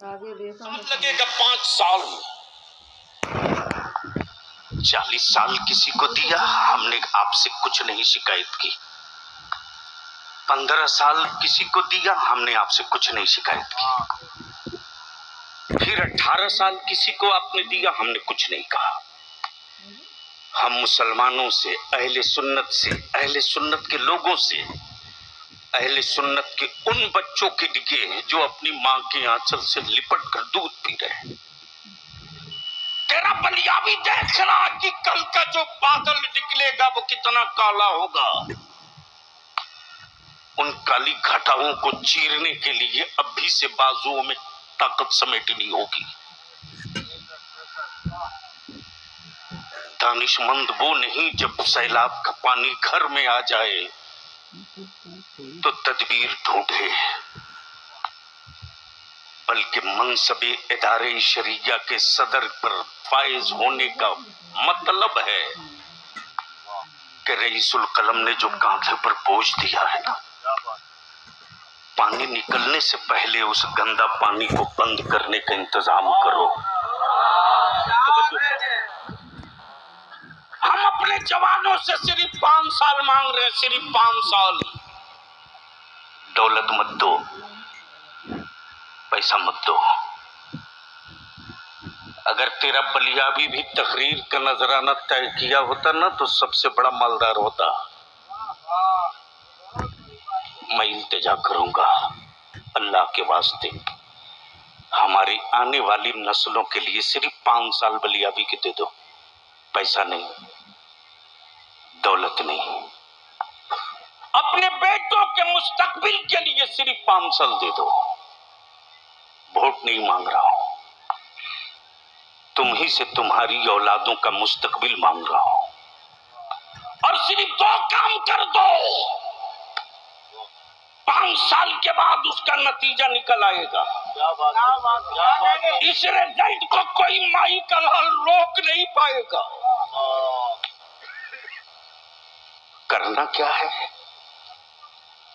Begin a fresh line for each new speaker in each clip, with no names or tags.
سال لگے گا 5 سال 40 سال کسی کو دیا ہم نے آپ سے کچھ نہیں شکایت کی 15 سال کسی کو دیا ہم نے آپ سے کچھ نہیں شکایت کی پھر 18 سال کسی کو آپ نے دیا ہم نے کچھ نہیں کہا ہم مسلمانوں سے اہل سنت کے لوگوں سے اہل سنت کے ان بچوں کے لیے جو اپنی ماں کے آنچل سے لپٹ کر دودھ پی رہے ہیں تیرا بلیابی دیکھ رہا کہ کل کا جو بادل نکلے گا وہ کتنا کالا ہوگا ان کالی گھٹاؤں کو چیرنے کے لیے اب بھی سے بازوؤں میں طاقت سمیٹنی ہوگی دانش مند وہ نہیں جب سیلاب کا پانی گھر میں آ جائے تو تدبیر ڈھونڈے بلکہ منصب ادارے شریعہ کے صدر پر فائز ہونے کا مطلب ہے کہ رئیس القلم نے جو کاندھے پر بوجھ دیا ہے نا پانی نکلنے سے پہلے اس گندا پانی کو بند کرنے کا انتظام کرو ہم اپنے جوانوں سے صرف 5 سال مانگ رہے ہیں صرف 5 سال دولت مت دو پیسہ مت دو اگر تیرا بلیابی بھی تقریر کا نذرانہ طے کیا ہوتا نا تو سب سے بڑا مالدار ہوتا میں التجا کروں گا اللہ کے واسطے ہماری آنے والی نسلوں کے لیے صرف 5 سال بلیابی کے دے دو پیسہ نہیں دولت نہیں اپنے بیٹوں کے مستقبل کے لیے صرف 5 سال دے دو ووٹ نہیں مانگ رہا ہوں تم ہی سے تمہاری اولادوں کا مستقبل مانگ رہا ہوں اور صرف 2 کام کر دو 5 سال کے بعد اس کا نتیجہ نکل آئے گا اس رزلٹ کو کوئی مائی کا لال روک نہیں پائے گا کرنا کیا ہے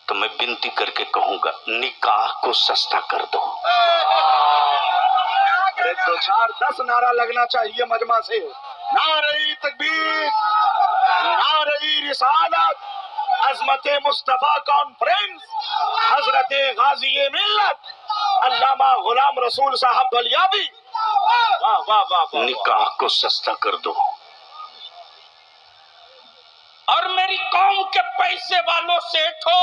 تو میں بنتی کر کے کہوں گا نکاح کو سستا کر دو
2 4 10 نعرہ لگنا چاہیے مجمع سے نعرہ تکبیر نعرہ رسالت عظمت مصطفیٰ کانفرنس حضرت غازی ملت علامہ غلام رسول صاحب بلیابی واہ واہ واہ
نکاح کو سستا کر دو اور میری قوم کے پیسے والوں سے اٹھو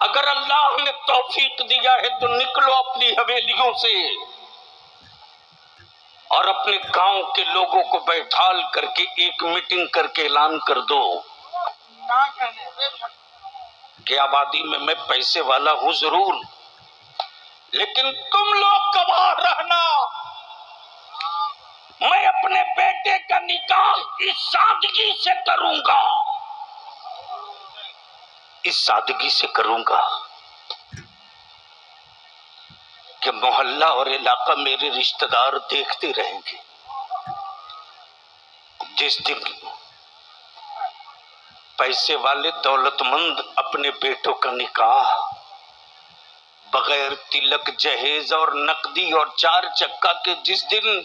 اگر اللہ نے توفیق دیا ہے تو نکلو اپنی حویلیوں سے اور اپنے گاؤں کے لوگوں کو بیٹھال کر کے ایک میٹنگ کر کے اعلان کر دو کہ آبادی میں پیسے والا ہوں ضرور لیکن تم لوگ گواہ رہنا میں اپنے بیٹے کا نکاح اس سادگی سے کروں گا اس سادگی سے کروں گا کہ محلہ اور علاقہ میرے رشتہ دار دیکھتے رہیں گے جس دن پیسے والے دولت مند اپنے بیٹوں کا نکاح بغیر تلک جہیز اور نقدی اور 4 چکا کے جس دن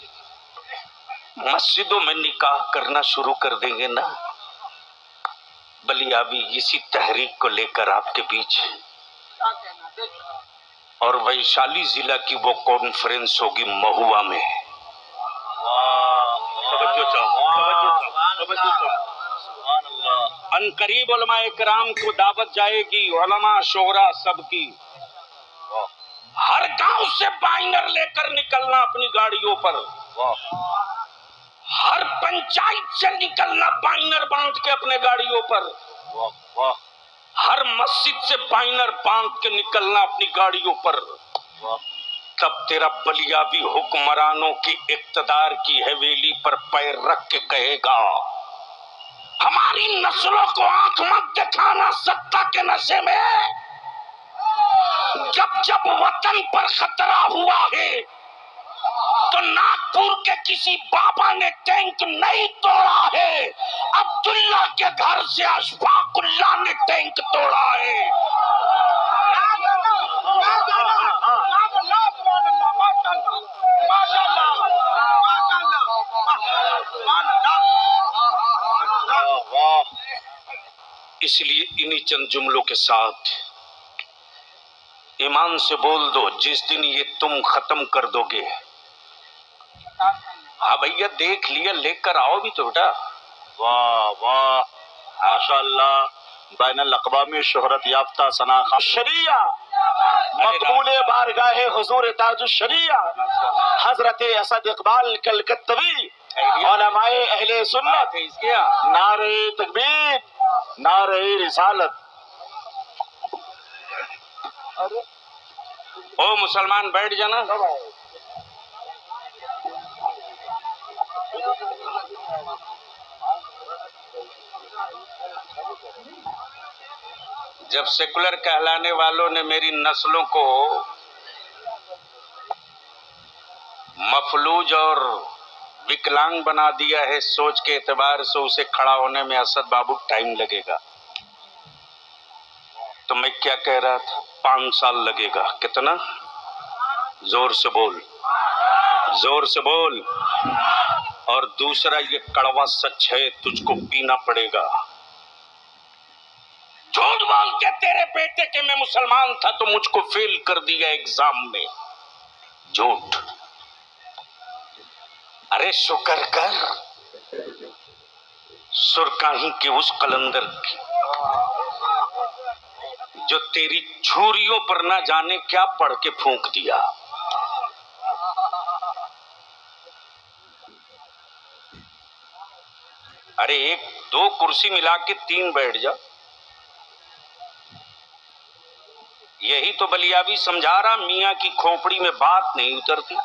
مسجدوں میں نکاح کرنا شروع کر دیں گے نا بلیابی اسی تحریک کو لے کر آپ کے بیچ اور ویشالی ضلع کی وہ کانفرنس ہوگی مہوا میں ان قریب علماء کرام کو دعوت جائے گی علماء شورا سب کی ہر گاؤں سے بائنر لے کر نکلنا اپنی گاڑیوں پر ہر پنچایت سے نکلنا بائنر باندھ کے اپنے گاڑیوں پر ہر مسجد سے بائنر باندھ کے نکلنا اپنی گاڑیوں پر تب تیرا بلیابی حکمرانوں کی اقتدار کی حویلی پر پیر رکھ کے کہے گا ہماری نسلوں کو آنکھ مت دکھانا ستا کے نشے میں جب وطن پر خطرہ ہوا ہے تو ناگپور کے کسی بابا نے ٹینک نہیں توڑا ہے عبداللہ کے گھر سے اشفاق اللہ نے ٹینک توڑا ہے चंद जुमलों के साथ ईमान से बोल दो, जिस दिन ये तुम खत्म कर दोगे। हाँ भैया देख लिया, लेकर आओ भी तो बेटा।
वाह वाह, माशाअल्लाह, बैनुल अक़वामी शोहरत याफ्ता सनाखा शरिया, मकबूल बारगाह हुजूर ताजुश शरिया हजरत असद इकबाल कलकत्तवी उलमाए अहले सुन्नत, नारे तकबीर, नारे रिसालत।
ओ मुसलमान बैठ जाना। जब सेकुलर कहलाने वालों ने मेरी नस्लों को मफलूज और विकलांग बना दिया है, सोच के एतबार से उसे खड़ा होने में असद बाबू टाइम लगेगा, तो मैं क्या कह रहा था, 5 साल लगेगा। कितना? जोर से बोल, जोर से बोल। और दूसरा, ये कड़वा सच है, तुझको पीना पड़ेगा। झूठ बोल के तेरे बेटे के मैं मुसलमान था तो मुझको फेल कर दिया एग्जाम में, झूठ। अरे शुक्र कर सुरकाही के उस कलंदर की जो तेरी छुरियों पर ना जाने क्या पढ़ के फूंक दिया। अरे 1-2 कुर्सी मिला के 3 बैठ जा, यही तो बलियाबी समझा रहा। मियां की खोपड़ी में बात नहीं उतरती।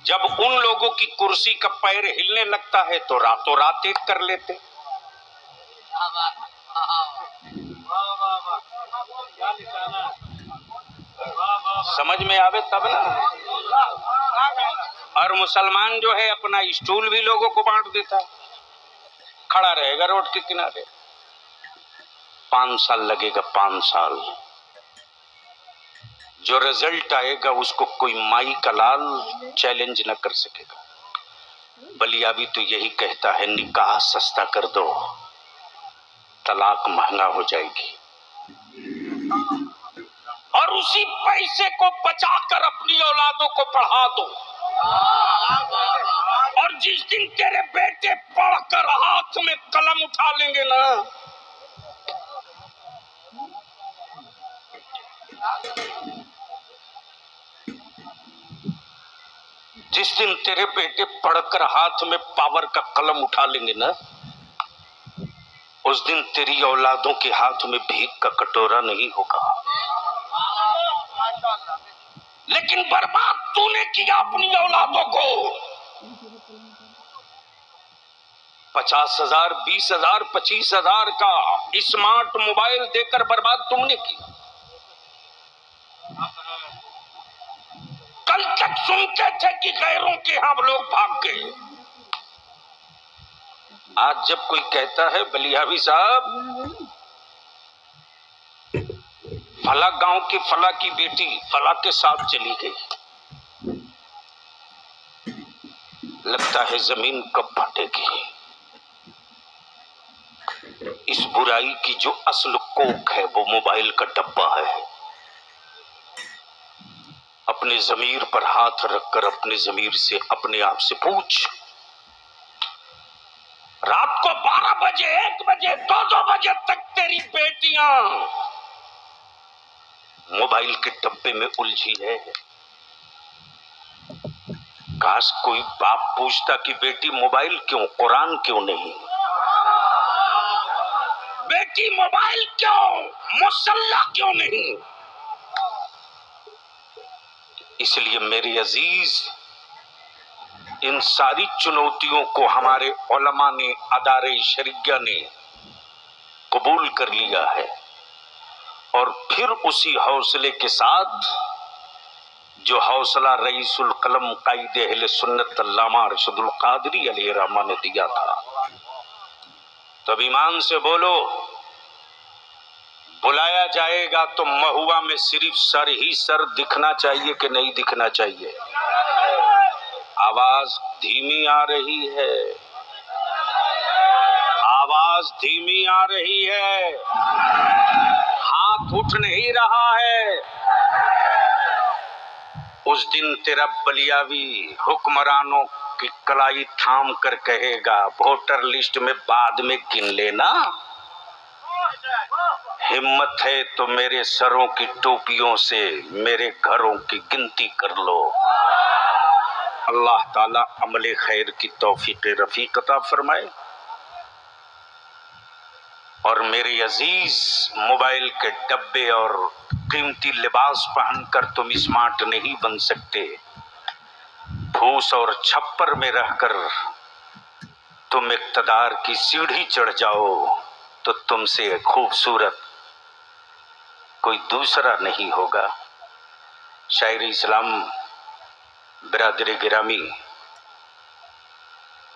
जब उन लोगों की कुर्सी का पैर हिलने लगता है तो रातों रात एक कर लेते। समझ में आवे तब ना। और मुसलमान जो है अपना स्टूल भी लोगों को बांट देता है, खड़ा रहेगा रोड के किनारे। 5 साल लगेगा, 5 साल। जो रिजल्ट आएगा उसको कोई माई का लाल चैलेंज न कर सकेगा। बलियाबी तो यही कहता है, निकाह सस्ता कर दो, तलाक महंगा हो जाएगी। और उसी पैसे को बचाकर अपनी औलादों को पढ़ा दो। और जिस दिन तेरे बेटे पढ़कर हाथ में कलम उठा लेंगे ना, जिस दिन तेरे बेटे पढ़कर हाथ में पावर का कलम उठा लेंगे ना, उस दिन तेरी औलादों के हाथ में भीख का कटोरा नहीं होगा। लेकिन बर्बाद तूने किया अपनी औलादों को। 50,000, 20,000, 25,000 का स्मार्ट मोबाइल देकर बर्बाद तुमने किया। कल तक सुनते थे कि गैरों के हम लोग भाग गए। आज जब कोई कहता है बलियाबी साहब फला गांव की फला की बेटी फला के साथ चली गई, लगता है जमीन कब फटेगी। इस बुराई की जो असल कोख है वो मोबाइल का डब्बा है। अपने जमीर पर हाथ रखकर अपने जमीर से अपने आप से पूछ, रात को 12 बजे, 1 बजे, 2 बजे तक तेरी बेटियां मोबाइल के डब्बे में उलझी है। काश कोई बाप पूछता कि बेटी मोबाइल क्यों, कुरान क्यों नहीं? बेटी मोबाइल क्यों, मुसल्ला क्यों नहीं? इसलिए मेरे अजीज, इन सारी चुनौतियों को हमारे उलमा ने, अदारे शरिया ने कबूल कर लिया है। और फिर उसी हौसले के साथ जो हौसला रईसुल कलम कायद अहले सुन्नत अल्लामा अरशदुल कादरी अलैहि रहमा ने दिया था। तब ईमान से बोलो, बुलाया जाएगा तो महुआ में सिर्फ सर ही सर दिखना चाहिए कि नहीं दिखना चाहिए? आवाज धीमी आ रही है। आवाज धीमी आ रही है, हाथ उठ नहीं रहा है। उस दिन तेरा बलियावी हुक्मरानों की कलाई थाम कर कहेगा, वोटर लिस्ट में बाद में गिन लेना। हिम्मत है तो मेरे सरों की टोपियों से मेरे घरों की गिनती कर लो। अल्लाह ताला अमले खैर की तौफीक रफीक अता फरमाए। और मेरे अजीज, मोबाइल के डब्बे और कीमती लिबास पहनकर तुम स्मार्ट नहीं बन सकते। फूस और छप्पर में रहकर तुम इक्तदार की सीढ़ी चढ़ जाओ तो तुमसे खूबसूरत कोई दूसरा नहीं होगा। शायर इस्लाम बिरादरी गिरामी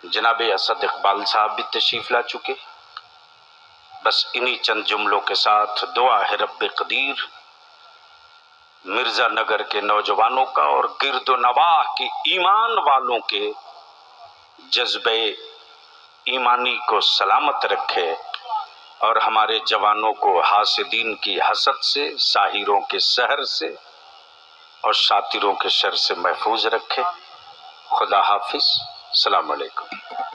जनाब असद इकबाल साहब भी तशरीफ ला चुके। बस इन्हीं चंद जुमलों के साथ दुआ है रब्बे कदीर मिर्जा नगर के नौजवानों का और गिरदो नवाह के ईमान वालों के जज्बे ईमानी को सलामत रखे और हमारे जवानों को हासिदीन की हसद से, साहिरों के सहर से और शातिरों के शर से महफूज रखे। खुदा हाफिज। अस्सलाम वालेकुम।